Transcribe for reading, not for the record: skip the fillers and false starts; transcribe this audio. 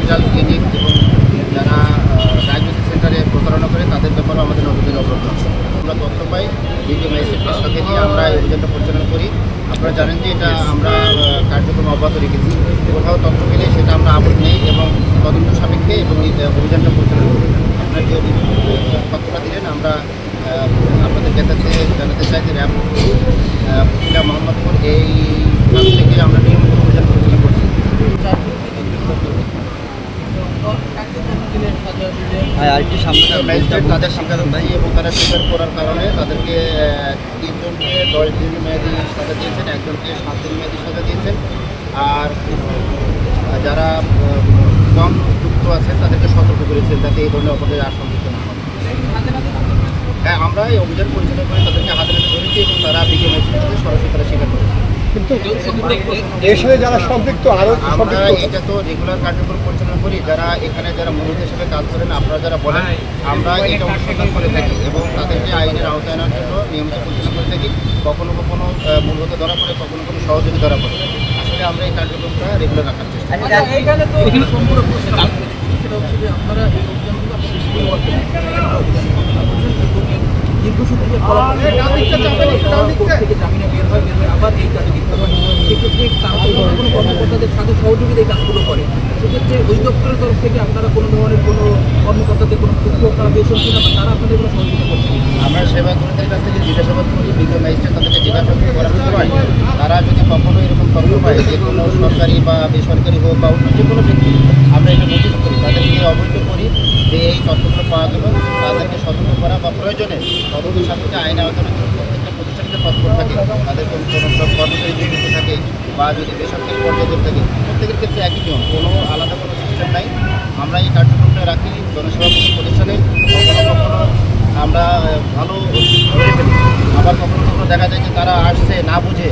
Hospital, clinic এবং যারা diagnosis সেন্টারে প্রতারণা করে তাদের ব্যাপারেও আমাদের নজরে অবরোধ আছে। আমরা তথ্য পাই, ভিডিও ম্যাজিস্ট্রেটের সাথে নিয়ে আমরা এই অভিযানটা পরিচালনা করি। আপনারা জানেন যে এটা আমরা কার্যক্রম অব্যাহত রেখেছি। কোথাও তথ্য পেলে সেটা আমরা আপলোড নেই এবং তদন্ত সাপেক্ষে এবং এই অভিযানটা পরিচালনা করি। আপনারা যে তথ্যটা দিলেন আমরা আপনাদের জানাতে চাই যে র্যাব উপজেলা মোহাম্মদপুর এই কাজ থেকে আমরা নিয়মিত অভিযান পরিচালনা করছি। ম্যাজিস্ট্রেট তাদের স্বীকারোক্তি এবং তারা স্বীকার করার কারণে তাদেরকে 3 জনকে 10 দিন মেয়াদি সাজা দিয়েছেন, একজনকে 7 দিন মেয়াদি সাজা দিয়েছেন। আর যারা কম যুক্ত আছেন তাদেরকে সতর্ক করেছেন যাতে এই ধরনের অপরাধের আর সম্মুখীন না হয়। হ্যাঁ, আমরা এই অভিযান পরিচালনা করে তাদেরকে হাতে হাতে ধরেছি এবং তারা ভিডিও ম্যাজিস্ট্রেটকে সরাসরি তারা স্বীকার করেছে। কিন্তু এর সাথে যারা সম্পৃক্ত আরও আমরা এটা তো রেগুলার কার্যক্রম পরিচালনা করি। যারা মূলত হিসেবে কাজ করেন, আপনারা যারা বলেন, আমরা এটা অনুসন্ধান করে থাকি এবং তাদেরকে আইনের আওতায় আনার জন্য নিয়মিত পরিচালনা করে থাকি। কখনো কখনো মূলত ধরা পড়ে, কখনো কখনো সহযোগী ধরা পড়ে। আসলে আমরা এই কার্যক্রমটা রেগুলার রাখার চেষ্টা করি। জামিনে বের হয় আবার এই কাজে লিপ্ত হয়। সেক্ষেত্রে তারা কোনো কর্মকর্তাদের সাথে সহযোগিতা এই কাজগুলো করে। সেক্ষেত্রে অধিদপ্তরের তরফ থেকে আপনারা কোনো ধরনের কোনো কর্মকর্তাদের কোনো সুযোগ তারা পেয়েছেন কিনা বা তারা আপনাদের কোনো সহযোগিতা করছে কিনা? আমরা সেবাগ্রহীদের কাছ থেকে জিজ্ঞাসাবাদ করি, ভিডিও ম্যাজিস্ট্রেট তাদেরকে জিজ্ঞাসাবাদ করার হয়। তারা যদি কখনো এরকম তথ্য পায় যে কোনো সরকারি বা বেসরকারি হোক বা অন্য যে কোনো ব্যক্তি, আমরা এটা নোটিস করি, তাদেরকে অবহিত করি যে এই তথ্যগুলো পাওয়া গেল, তাদেরকে সতর্ক করা বা প্রয়োজনে তদন্ত সাপেক্ষে আইন আওতায় প্রত্যেকটা প্রতিষ্ঠানিত তৎপর থাকে। তাদের কোনো কর্মচারী নিযুক্ত থাকে বা যদি বেসরকারি পর্যায়ে থাকে, প্রত্যেকের ক্ষেত্রে একই নিয়ম, কোনো আলাদা কোনো সিস্টেম নাই। আমরা এই কার্যক্রমটা রাখি জনসেবামূলক প্রতিষ্ঠানে। কখনো কখনো আমরা ভালো ধরে ফেলি, আবার কখনো কখনো দেখা যায় যে তারা আসছে না বুঝে